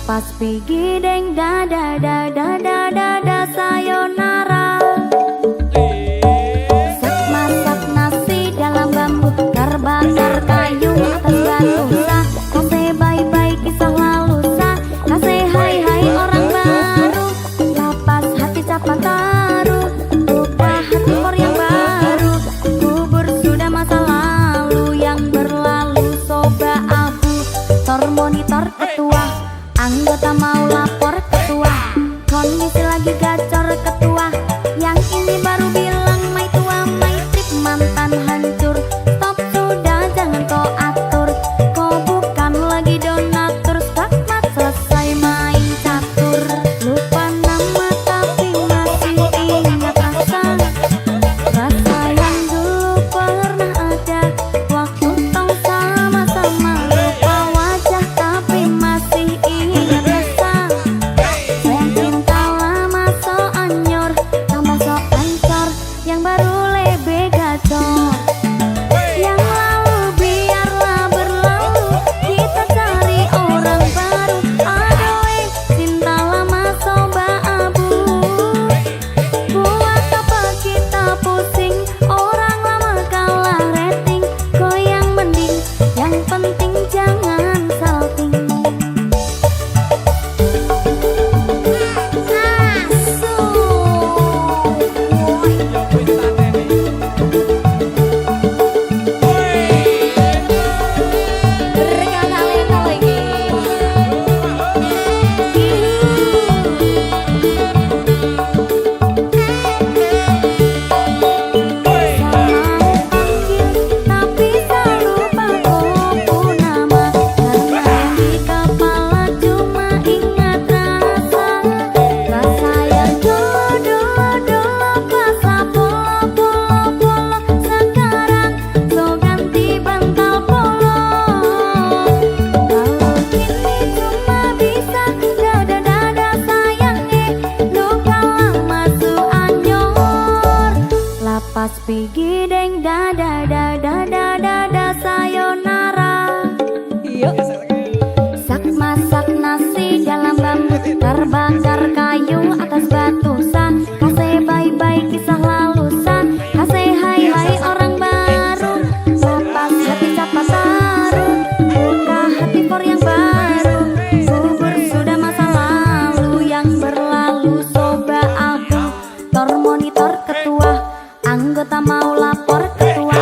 Lapas pigi deng da da da da da da da sayonara. Sak masak nasi dalam bambu, bakar kayu atas batu sa. Kasih bye-bye kisah lalu sa. Kasih hai-hai orang baru. Lapas hati capat taruh, lupa hati for yang baru. Kubur sudah masa lalu yang berlalu. Soba abu, tor monitor ketua. Anggota mau lapor ketua, kondisi lagi gacor ketua. Yang ini baru bilang mai tua mai trip mantan hancur. Stop sudah jangan kau atur, kau bukan lagi donatur. Skakmat selesai main catur. Lupa nama tapi masih ingat rasa. Rasa yang dulu pernah ada waktu tong sama-sama. Lupa wajah tapi masih ingat rasa. Sayang cinta lama so anyor, tambah so ancor. Yang baru lebih gacor. Yang lalu biarlah berlalu, kita cari orang baru. Aduh cinta lama soba abu. Buat apa kita pusing, orang lama kalah rating. Goyang mending, yang penting jangan salting. Tapi selalu pakoku nama, karena di kepala cuma ingat rasa. Rasa yang dulu pas polo. Sekarang so ganti bantal polo. Kalau kini cuma bisa dada sayangnya, luka lama su anyor. Lapas pigi deng da da da da da da da sayonara. Sak masak nasi dalam bambu, bakar kayu atas batu sa. Kasih bye-bye kisah lalu sa. Kasih hai-hai orang baru. Lapas hati capat taruh, buka hati for yang baru. Kubur sudah masa lalu yang berlalu. Soba abu, tor monitor ketua. Anggota mau lapor ketua,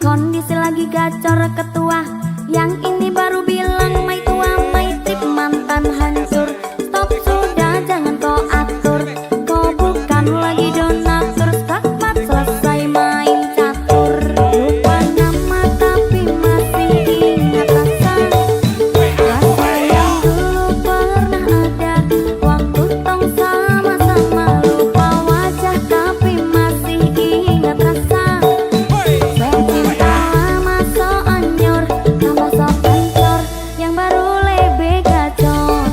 kondisi lagi gacor ketua. Yang ini baru bilang mai tua mai trip mantan hancur. Stop sudah jangan kau atur, kau bukan lagi donatur. Skakmat selesai main catur. Lupa nama tapi masih ingat rasa. Rasa yang dulu pernah ada waktu tong sama-sama. Lupa wajah tapi masih ingat rasa. Sayang cinta lama so anyor, tambah so ancor. Yang baru lebih gacor.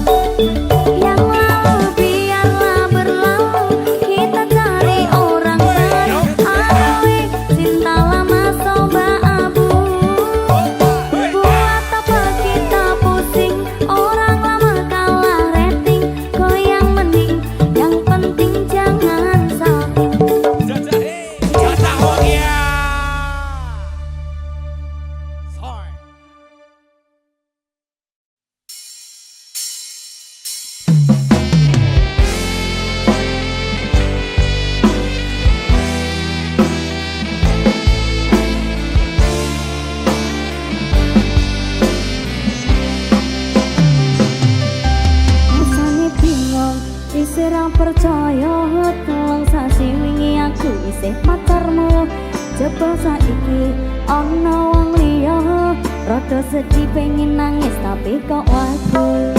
Yang lalu biarlah berlalu, kita cari orang baru. Aduh cinta lama soba abu. Buat apa kita pusing, orang lama kalah rating. Goyang mending, yang penting jangan salting. Jatah Hokia. Rasane bingung, isih ra percaya. Tolong sasi wingi aku isih pacarmu. Jebul saiki ana wong liya. Rada sedih pengen nangis tapi kok waduh.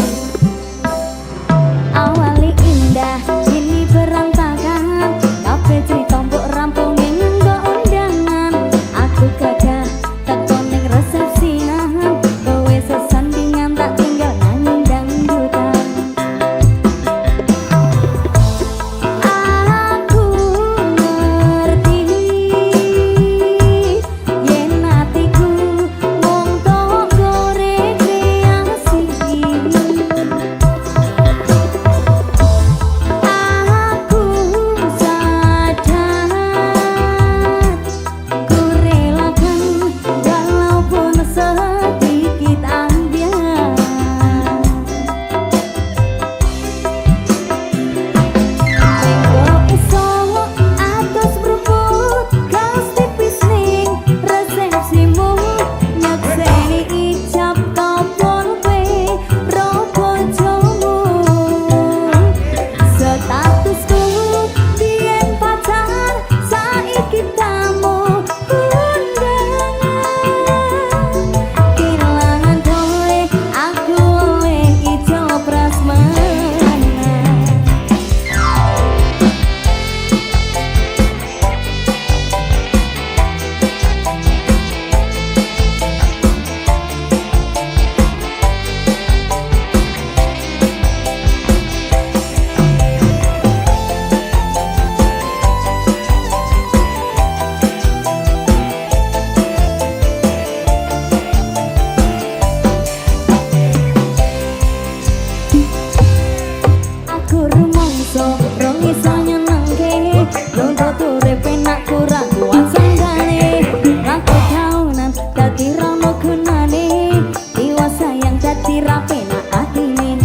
Awali indah, kini berantakan. Kabeh cerita mbok rampungin nggo undangan. Aku gagah teko ning resepsinan, kowe sesandingan tak tinggal nanging dangdutan. Aku ngerti yen atiku mung tok rekreasi. tuture penak kurang kuat sanggane laku kaunan dadi rono gunane jiwa sayang dadi ra penak atine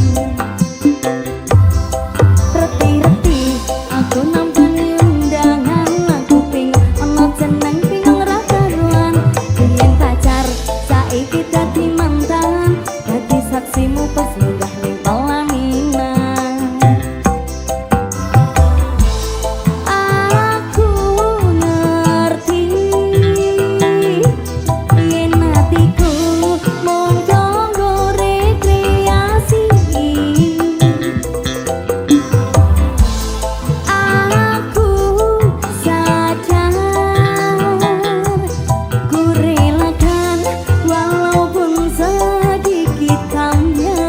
reti-reti aku nampani undangan aku ping ono jeneng ping ra karuan biyen pacar saiki dadi mantan dadi saksimu pas munggah ning pelaminan aku ngerti yen hatiku mung tanggo rekreasi aku sadar ku relakan walaupun sedikit hanya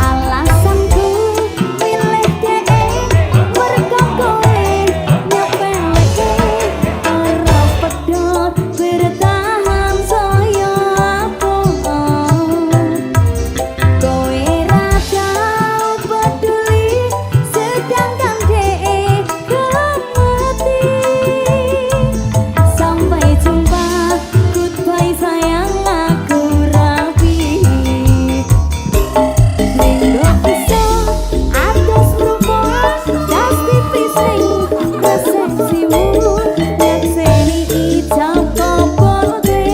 alasanku milih dhek mergo kowe nyepelke ora pedot bertahan saya apa kowe ra tau peduli sedangkan dhek kemati sampai jumpa goodbye sayang aku rapi Nenggo iso atus rupa das tipis ning resepsimu nyekseni ijab popote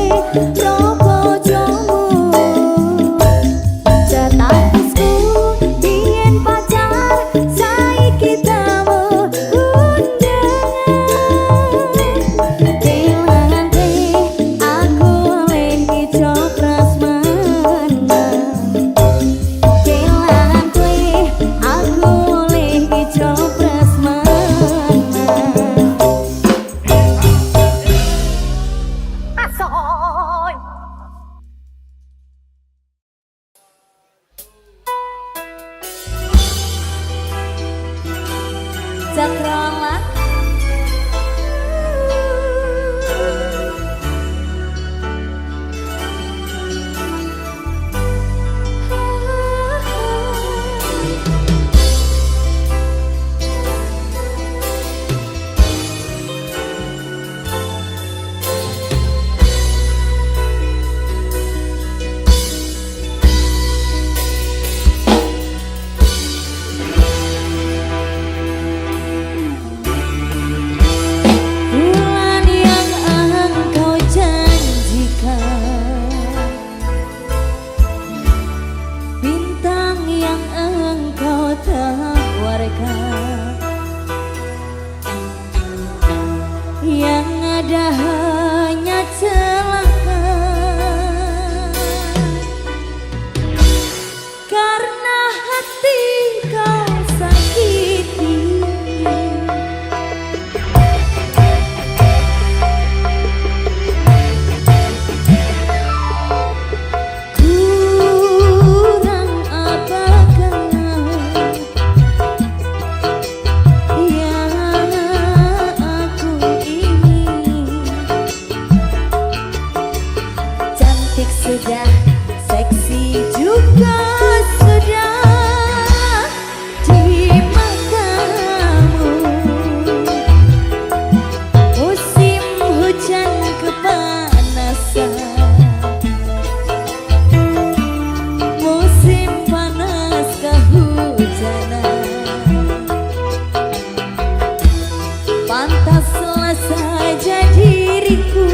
robojomu statusku biyen pacar saiki tamu undangan kelangan aku oleh ijo prasmanan kelangan kowe aku oleh ijo prasmanan asoy Cakrawala bulan yang engkau janjikan bintang yang engkau tawarkan yang ada hanya celaka karena hati kau sakiti kurang apakah yang aku ingin cantik sudah seksi juga sudah di matamu musim hujan kepanasan musim panas kehujanan pantaslah saja diriku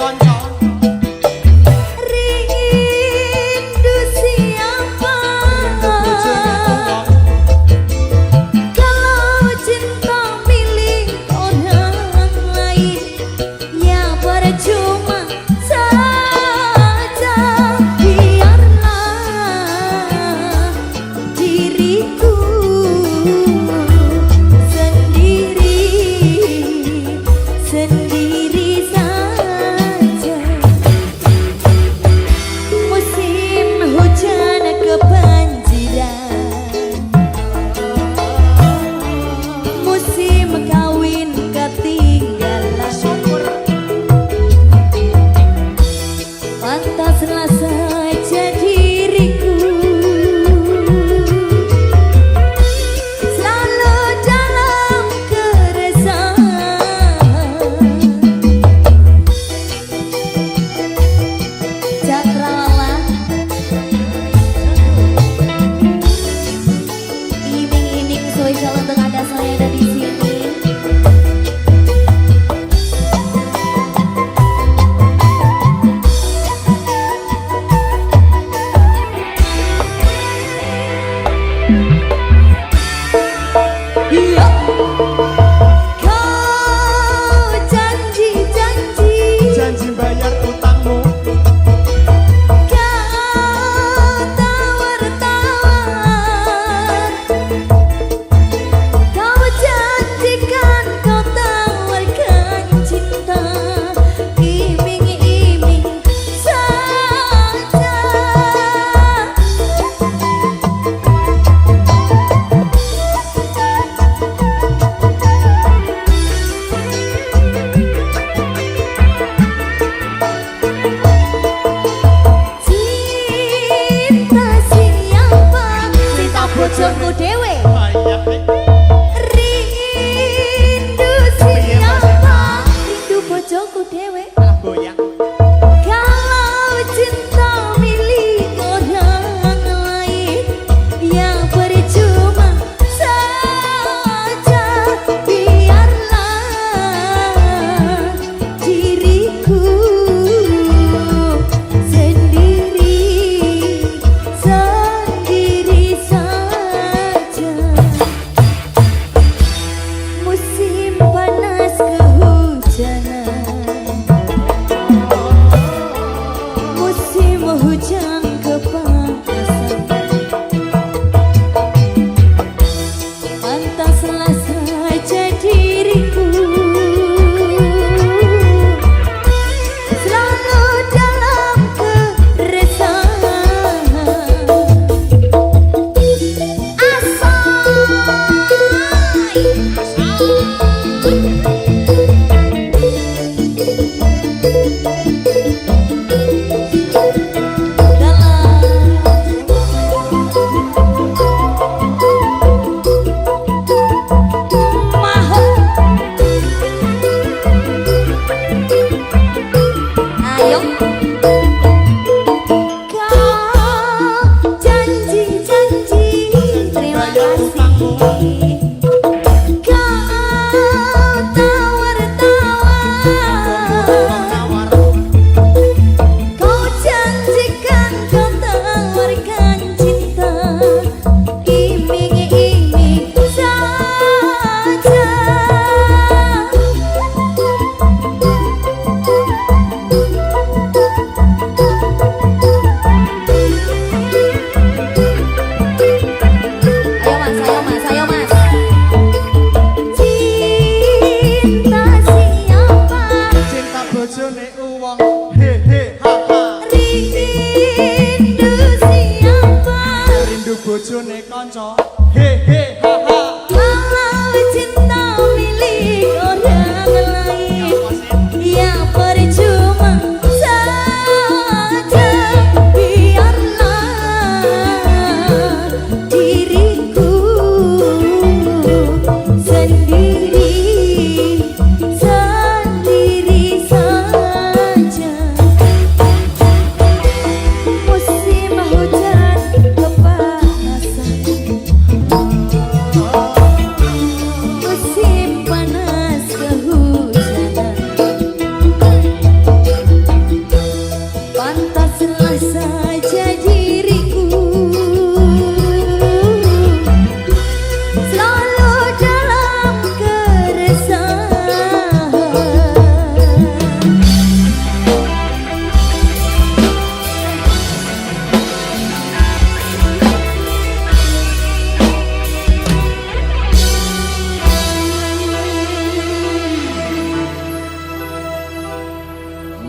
kanca. Rindu siapa kalau cinta milik orang lain, ya percuma saja. Biarlah diriku sendiri saja. Musim hujan kebanjiran, musim kawin ketinggalan. Pantaslah saja diriku selalu dalam keresahan. Cakrawala iming-iming spesial untuk Anda semua yang ada di sini. Iya. Kau janji-janji, Janji bayar utangmu. kau tawar-tawar, kau janjikan, kau tawarkan cinta, iming-iming saja. Cinta siapa? Cinta bojoku dewe. Banyak nih. Rindu siapa? Rindu bojoku dewe. Ah, goyang. Kalau cinta milik orang lain, ya percuma saja. Biarlah diriku sendiri saja. Musim panas kehujanan, musim hujan kepanasan. Pantaslah saja diriku selalu dalam keresahan. Ayo. Kau janji-janji, terima kasih. Kau tawar-tawar, kau janjikan, kau tawarkan cinta, iming-iming saja. Ayo mas. Cinta siapa? Cinta bojone uwong. He he ha ha. Rindu siapa? Rindu bojone kanca. He he ha ha. Kalau cinta milik orang lain, ya percuma saja. Biarlah diriku sendiri saja.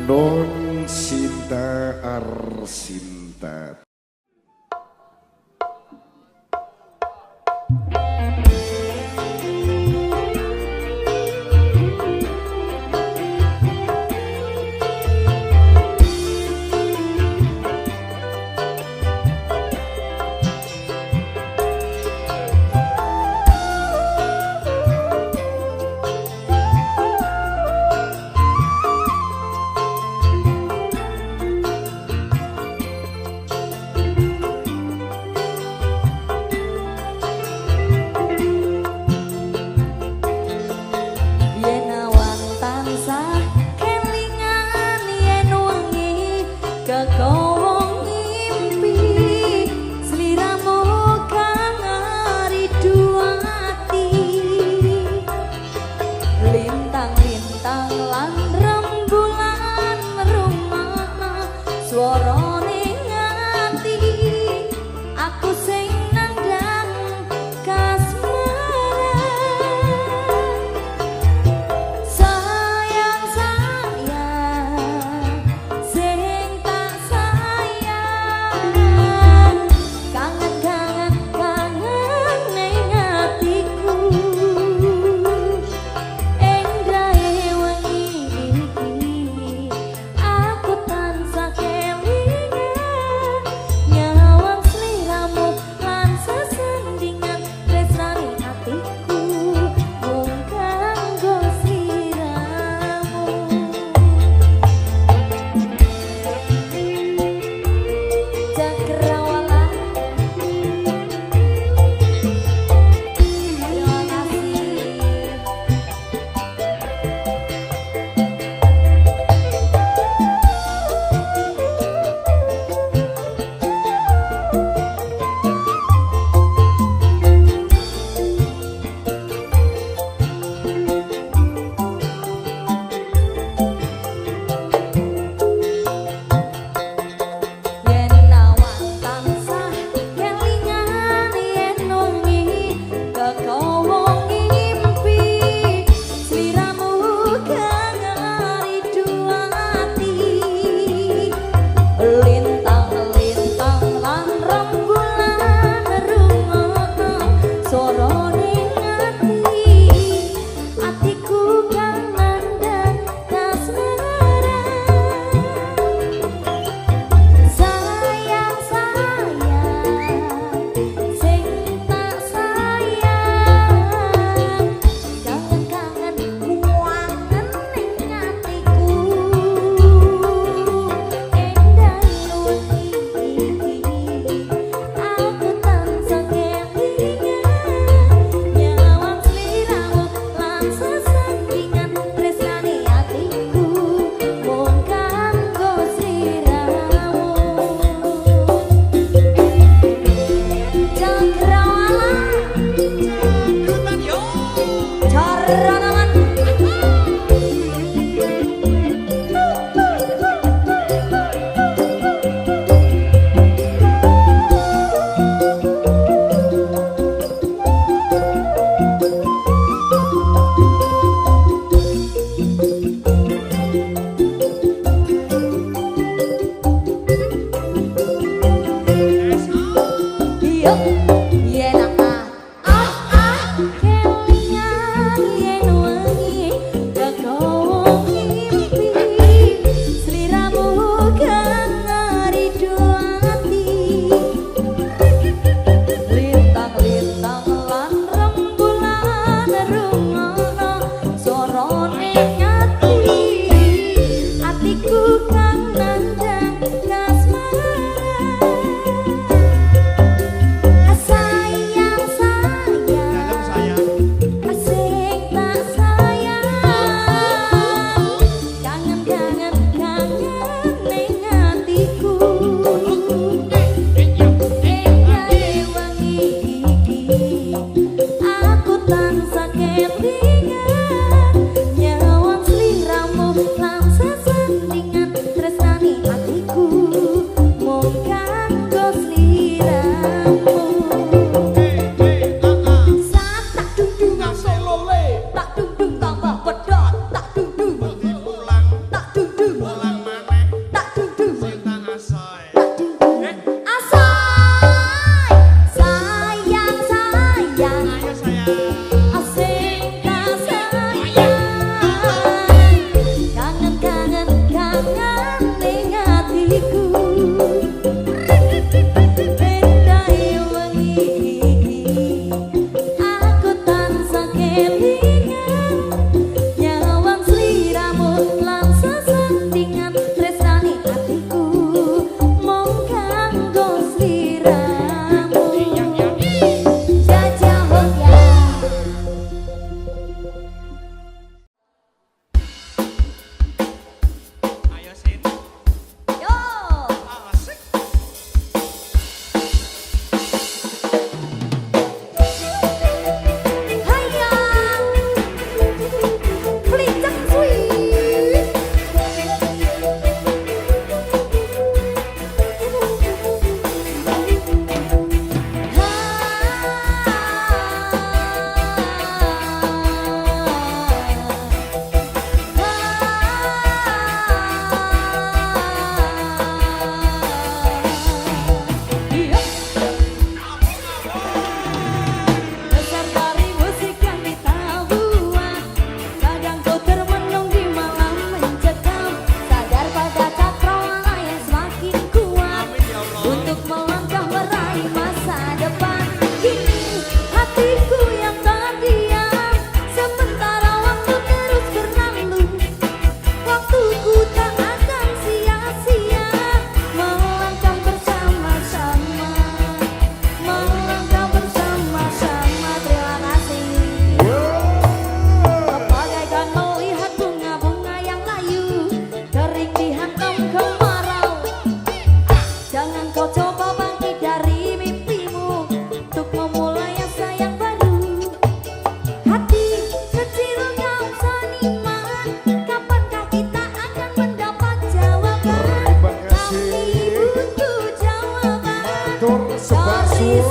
Non Sinta Arsinta.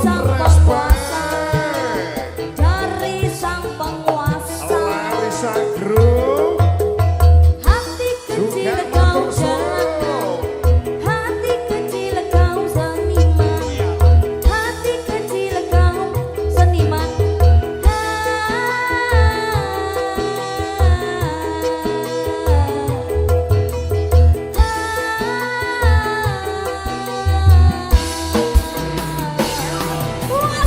sang penguasa, dari sang penguasa. Lari sagro Hati kecil kau jago, hati kecil kau seniman, hati kecil kau seniman. Wah.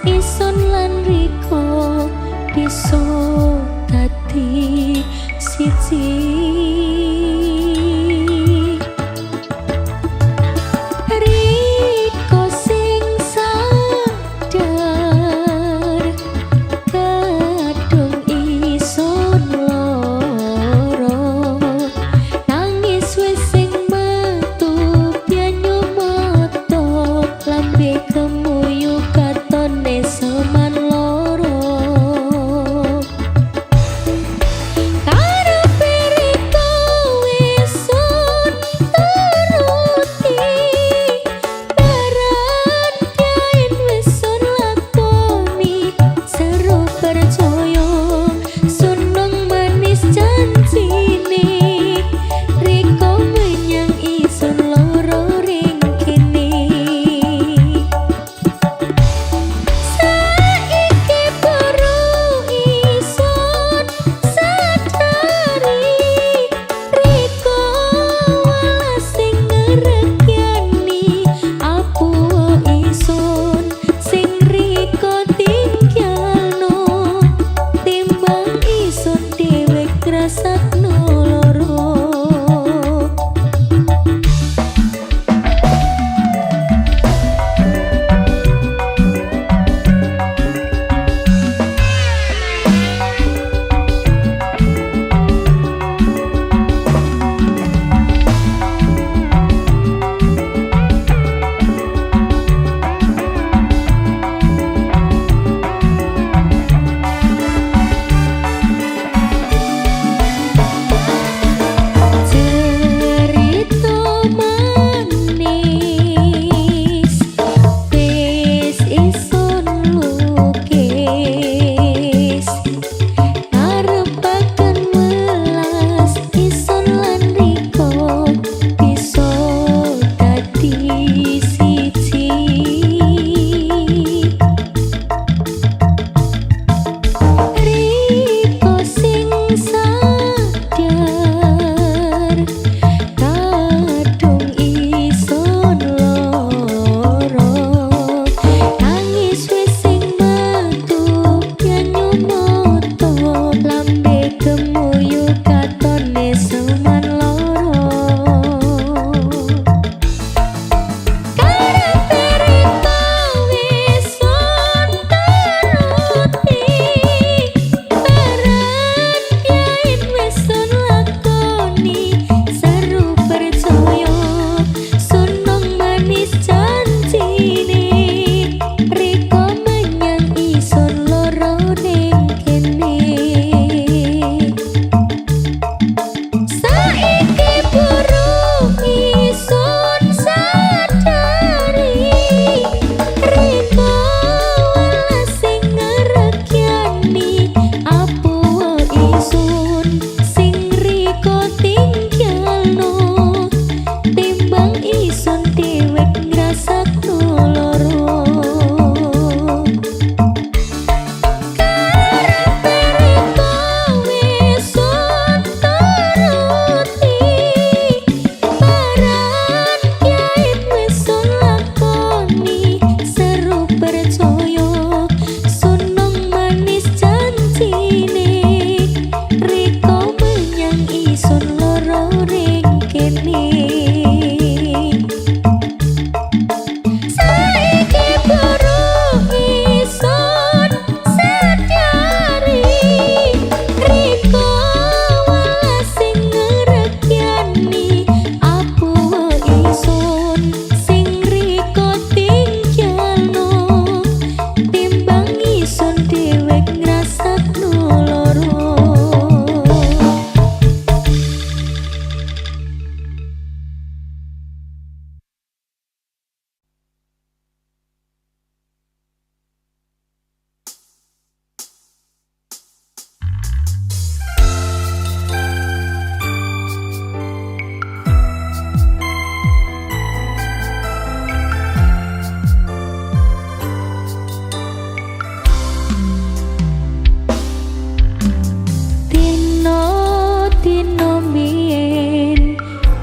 Ison lan Riko bisa dadi siji. Riko sing sadar kadung ison loro, nangis wis sing metu pianyo moto, lambe kemuyu katone seman loro. Karepe Riko isun turuti, baran kain wisun lakoni, seru percaya sunung manis janjine. Riko menyang isun loro ring kene. Saiki baru isun sadari, Riko welas sing ngrekyani, apuh isun sing Riko tinggalno, timbang isun dhewe ngrasakno loro. Cerita manis wis isun lukis, ngarepaken welas isun lan Riko bisa dadi siji. Riko sing sadar kadung ison loro, nangis wis sing metu pianyo moto, lambe kemuyu katone seman loro. Karepe Riko isun turuti, baran kain wisun lakoni, seru percaya sunung manis janjine. Riko menyang isun loro ning kene. Saiki baru isun sadari, Riko welas sing ngrekyani, apuh isun sing Riko tinggalno, timbang isun dhewe ngrasakno loro. Karepe Riko isun turuti, baran kain wisun lakoni, seru percaya sunung manis janjine. Riko menyang isun loro ring kene. Saiki baru isun sadari, Riko welas sing ngrekyani, apuh isun sing Riko tinggalno, timbang isun dhewe ngrasakno loro.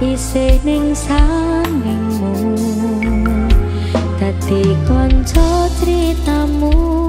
isih ning sangingmu dadi kanca critamu.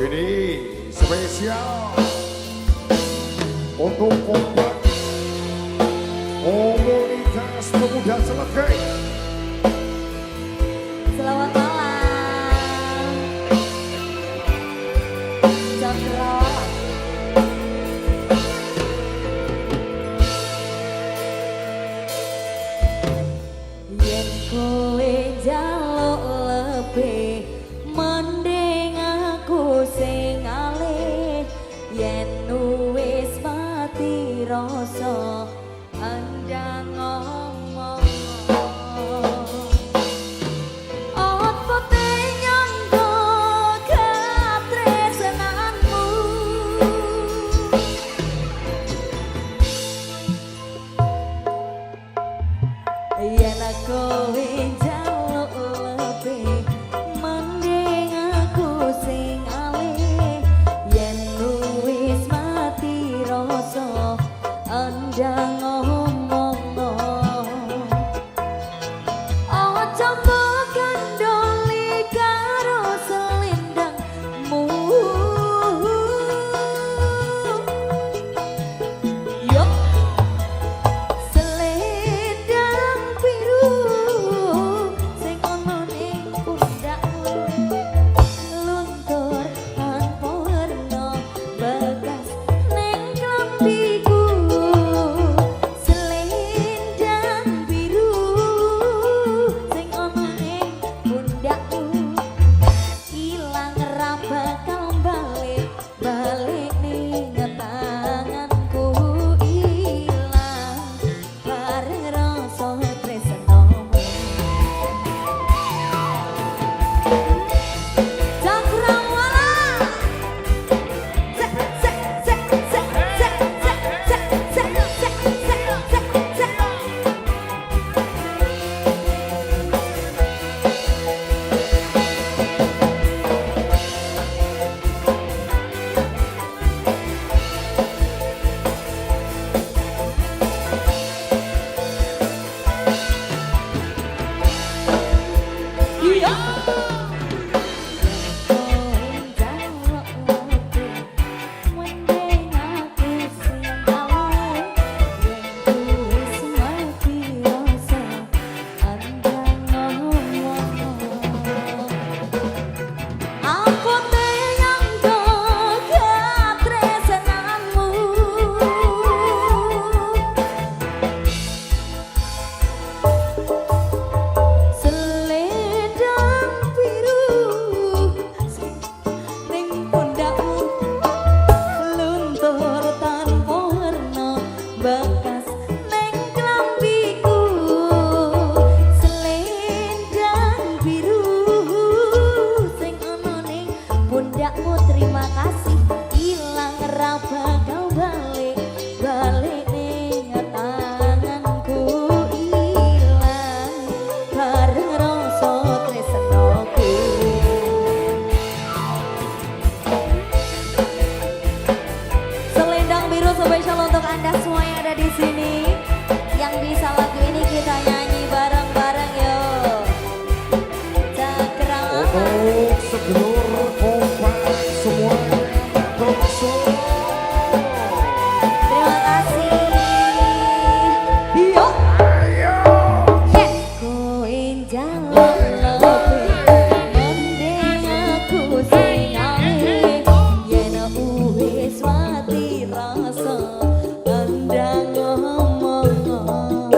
Ini spesial untuk kompak komunitas pemuda Celekai. Selamat malam Cokro. Yen kowe njaluk lebih mending aku sing alih. Yen wis mati rasa andang ngomong. Apa te nyangka katresnanmu. Yen kowe njaluk lebih mending aku sing alih. Yen wis mati rasa andang ngomong. Aja mbok kandhani karo selendangmu. Yo selendang biru sing ana ning pundakmu, luntur tanpa warna bekas ning klambiku. Selendang biru sing ana ning pundakmu, ilang ra bakal balik ning tanganku. Ilang bareng rasa tresnamu. Cakrawala Cek cek cek cek cek cek cek cek cek cek cek cek. Iya. Apa te nyangka katresnanmu. Selendang biru ning pundakmu, luntur tanpa warna bekas ning klambiku. Selendang biru sing ana ning pundakmu, terima kasih. Ilang ra bakal balik ning tanganku. Ilang bareng rasa tresnaku. Selendang biru spesial untuk Anda semua yang ada di sini. Yang bisa lagu ini kita nyanyi bareng-bareng yuk. Cakrawala. Untuk sedulur kompak semuanya termasuk Terima kasih. Yuk. ayo. Yen kowe njaluk lebih mending aku sing alih. Yen wis mati rasa andang ngomong.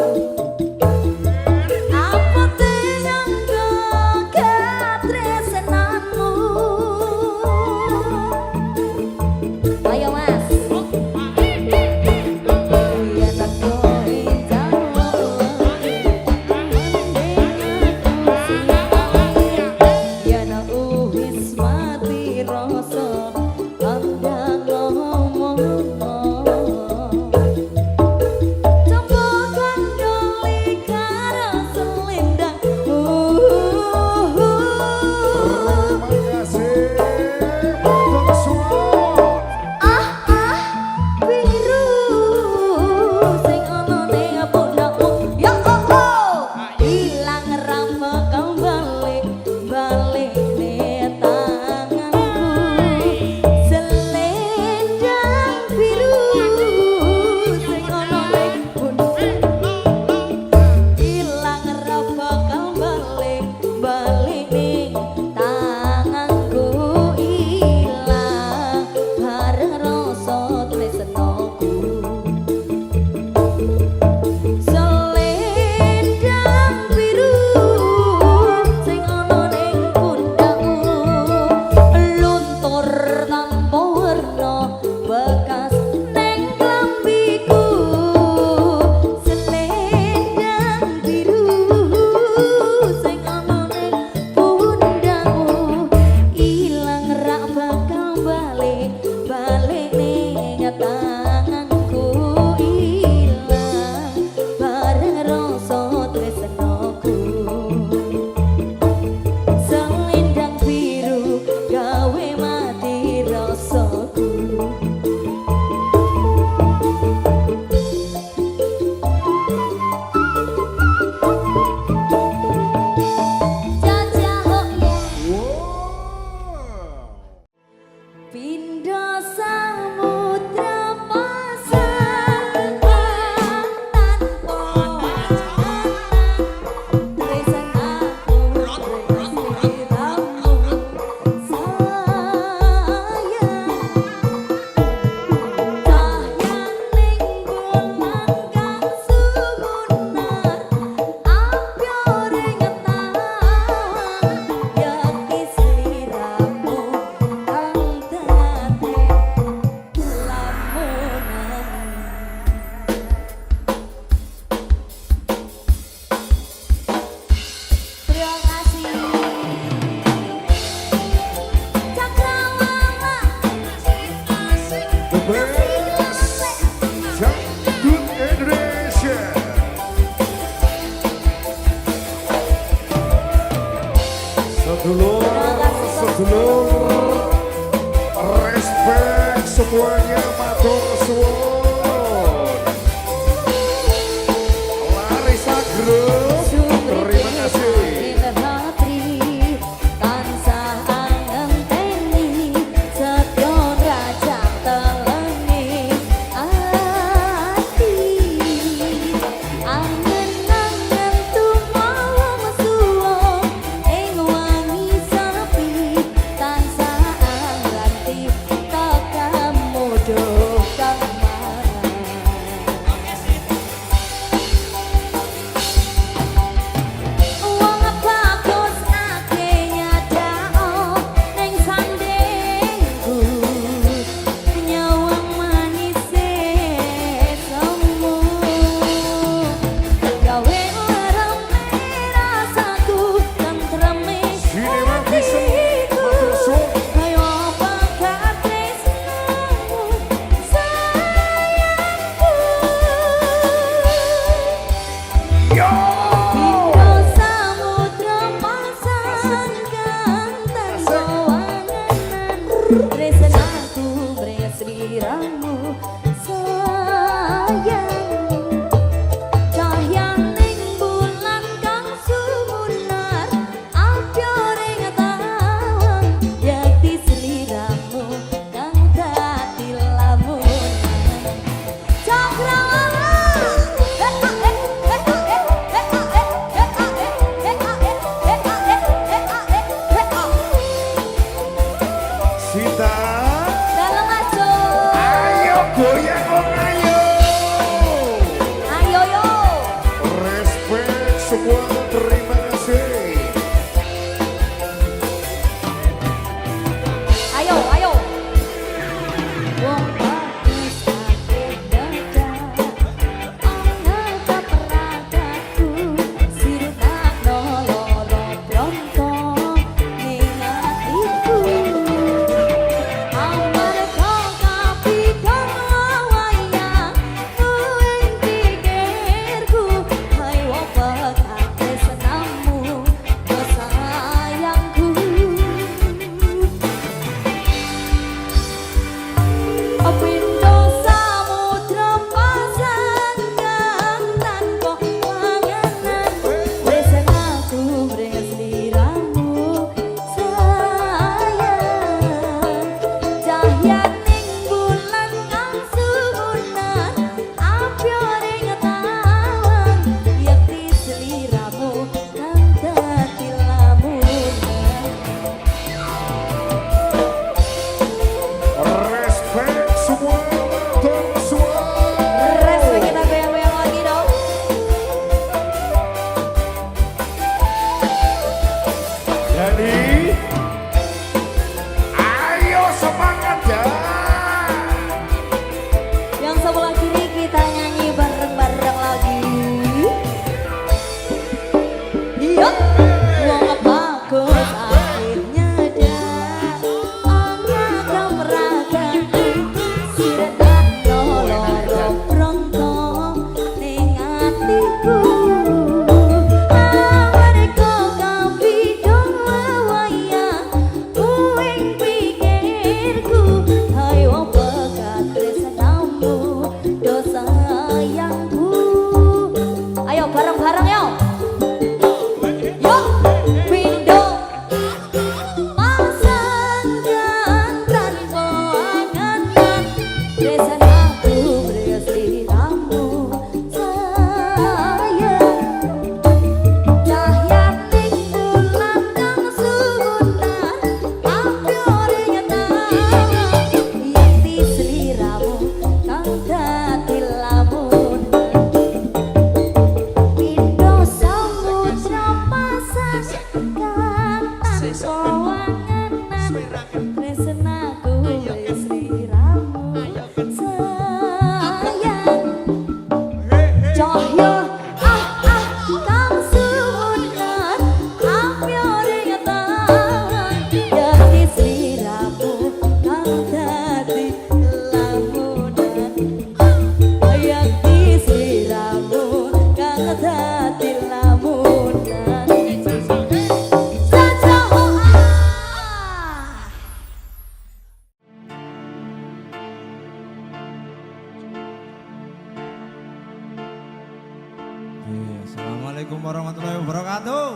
Assalamualaikum warahmatullahi wabarakatuh.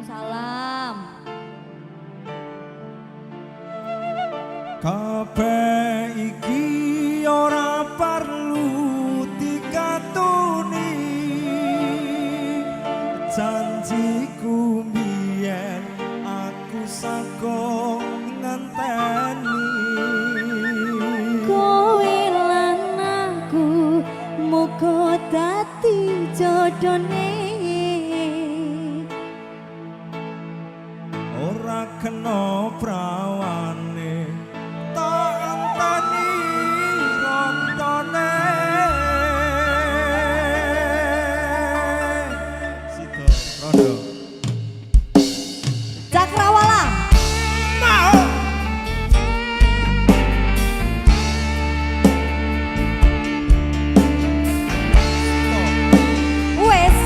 Salam. Kabeh iki ora perlu dikatuni, janjiku biyen aku sago ngenteni. Kowe lan aku muga dadi jodone. Ora kena prawane tak enteni rontone. Sido Rondo Cakrawala. mau Wes.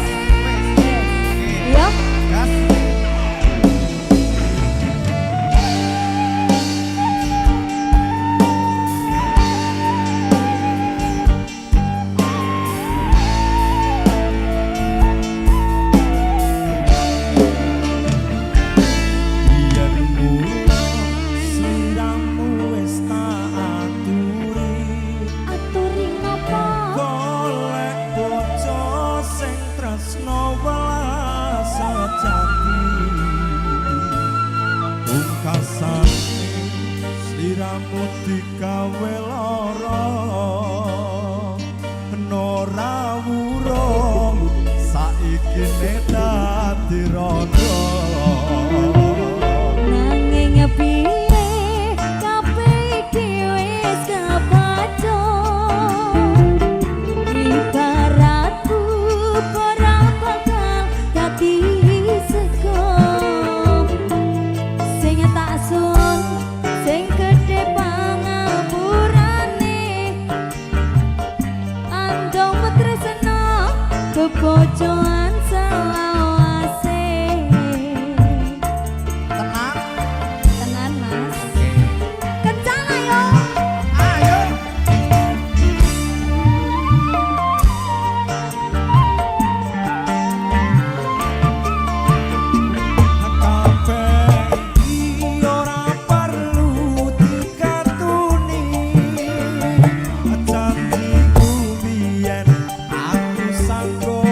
Ya. gas. Yen mula sliramu wis tak aturi, Aturi napa? golek bojo sing tresno welas sejati. Pungkasane sliramu digawe lara, nora wurung saiki dadi rondo. Nanging piye kabeh iki wis kepadon. Ibaratku ora bakal dadi sego. Sing tak sun, sing gedhe pangapurane. Andong tresno bebojoan selawase. Tenang, Tenan Mas. Kencang ayo. ayo. Kabeh iki ora perlu dikatuni, janjiku biyen aku sanggo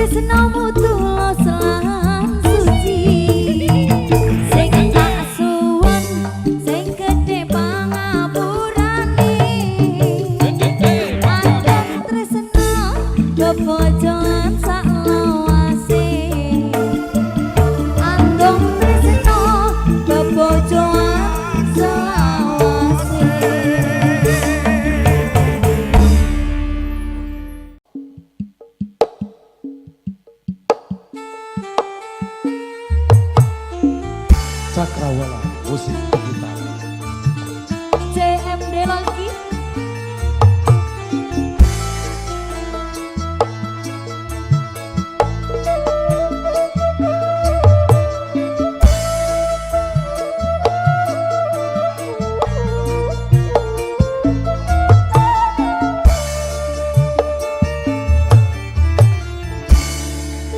tresnamu tulus lan suci sing tak suwun sing gedhe pangapurane Andong tresna do bojoan sak lawase Andong tresna do bojoan selawase Cakrawala musik digital. CMD lagi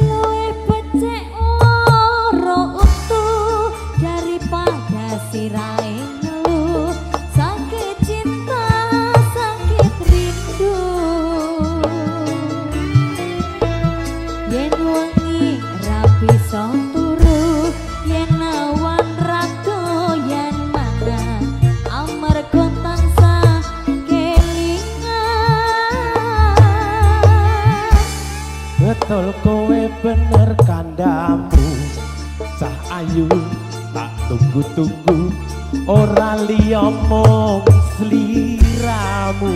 Luwih becik loro utuh daripada sirahe ngeluh sakit cinta sakit rindu yen wengi ra bisa turu yen awan ra doyan mangan amarga tansah kelingan Betul kowe bener kandamu Cah ayu tak tunggu-tunggu Ora liya mung sliramu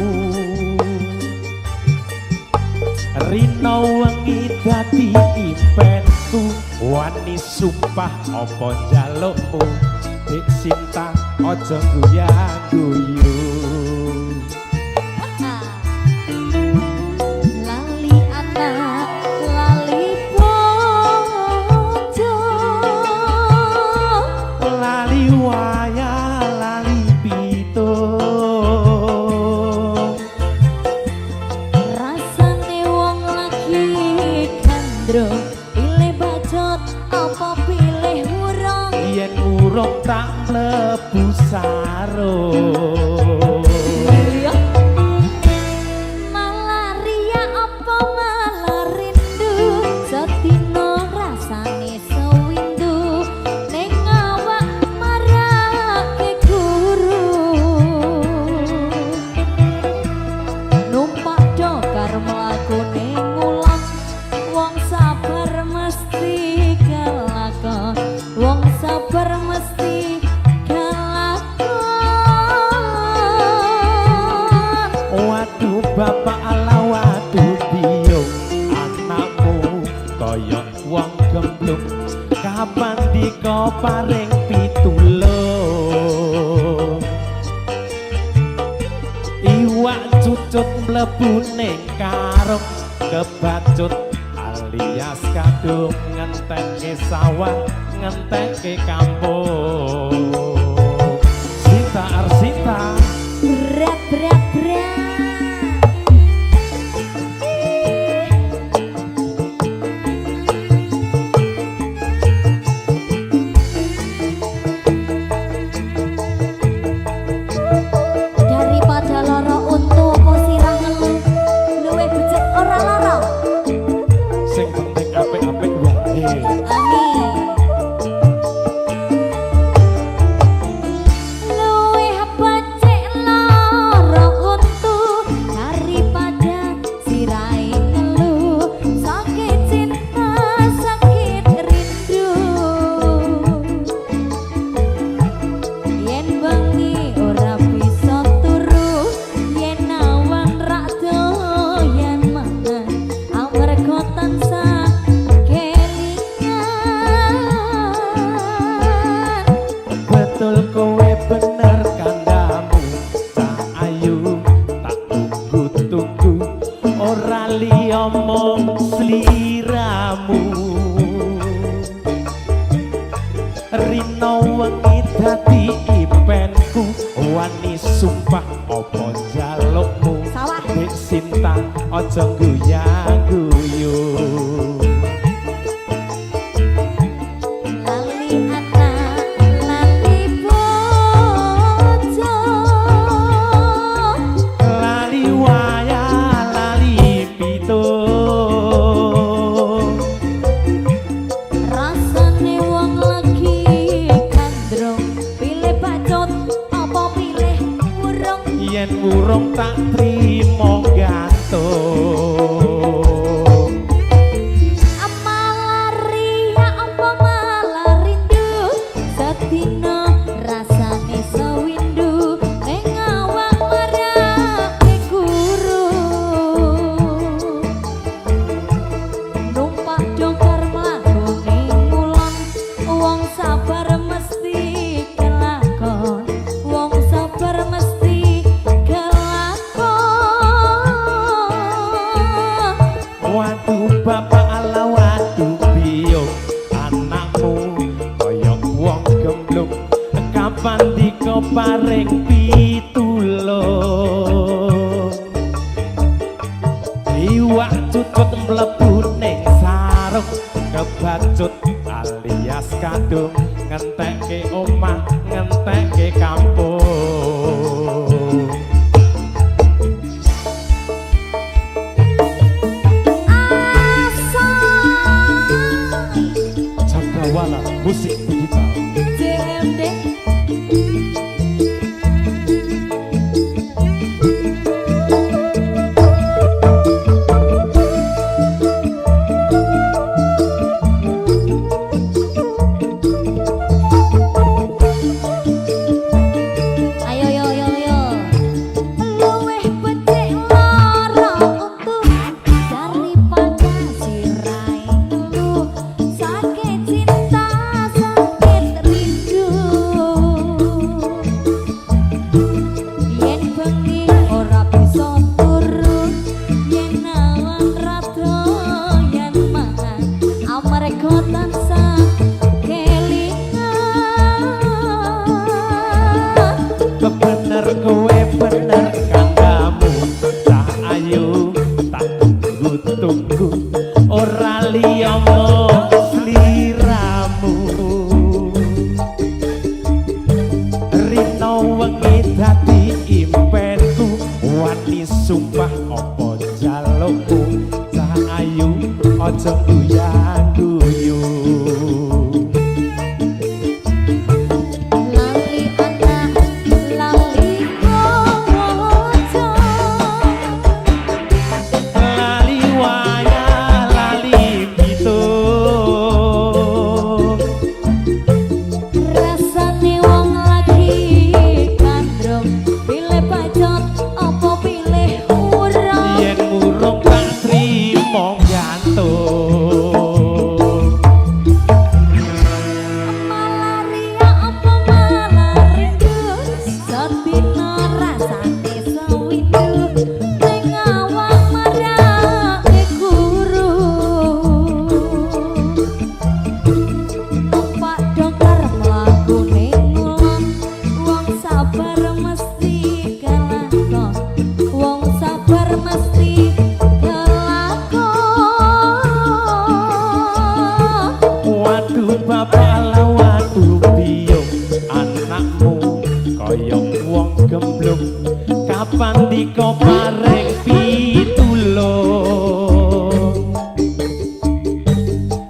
Rino wengi dadi impenku Wani sumpah apa njalukmu Dik Sinta aja guyu-guyu lali anak lali bojo lali waya lali pito rasane wong lagi gandrung pilih bacot apa pilih murong yen urung tak mlebu sarung malah riya apa malah rindu sedina rasane sewindu ning awak marake guru numpak dokar mlakune ngulang wong sabar mesti kelakon wong sabar mesti kelakon waduh bapak ala waduh biung anakmu kaya wong gemblung kapan dika paring pitulung iwak cucut mlebu ning karung kebacut alias kadung ngenteke sawah ngenteke kampung Sita Arsita berat berat berat daripada loro untu apa sirah ngeluh luwih becik ora lara sing penting apik-apik wae amin luwih becik lara untu daripada sirahe ngeluh sakit cinta sakit rindu yen bengi ora bisa turu yen awan ra doyan mangan amarga tansah kelingan betul kowe bener kandamu cah ayu tak tunggu-tunggu ora liya mung sliramu Rino wengi dadi impenku wani sumpah apa njalukmu Sawah. Dik Sinta aja guyu-guyu lali anak lali bojo lali waya lali pito urung tak trimo gantung. Amalari ya apa malah rindu sedina rasane sewindu ning awak marake guru numpak dongkar mlaku ning ngulon wong sabar mesti kelakon wong sabar mesti kelakon. Waduh bapak ala waduh biung anakmu koyok wong gemblung kapan diko paring pitulung. Iwak cutut mlebu ning sarung kebacut alias kadung ngentekke omah ngentekke kampung. Cakrawala musik digital. JMD ayo yo yo yo luweh becik lara utuh daripada sirai ngeluh sakit cinta sakit rindu yen bengi ora bisa turu yen nawan rada yen mangan amarga tansah Bener kowe bener kandamu cah ayu tak tunggu-tunggu ora liya mung sliramu. Rino wengi dadi impenku wani sumpah apa jalukku cah ayu aja guyu-guyu. lali anak lali bojo Lali waya lali pitung rasane wong lagi kandrung pilih bacot apa pilih urung yen urung tak trimo gantung. malaria apa malah rindu sedina rasane sewindu ning awak marake guru numpak dongkar mlaku ning ngulon wong sabar mesti kelakon wong sabar mesti kelakon. Waduh bapak la waduh biung anakmu koyok wong gemblung kapan diko paring pitulung.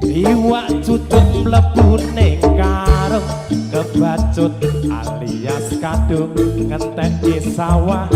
Iwak cutut mlebu ning karung kebacut alias kadung ngentekke sawah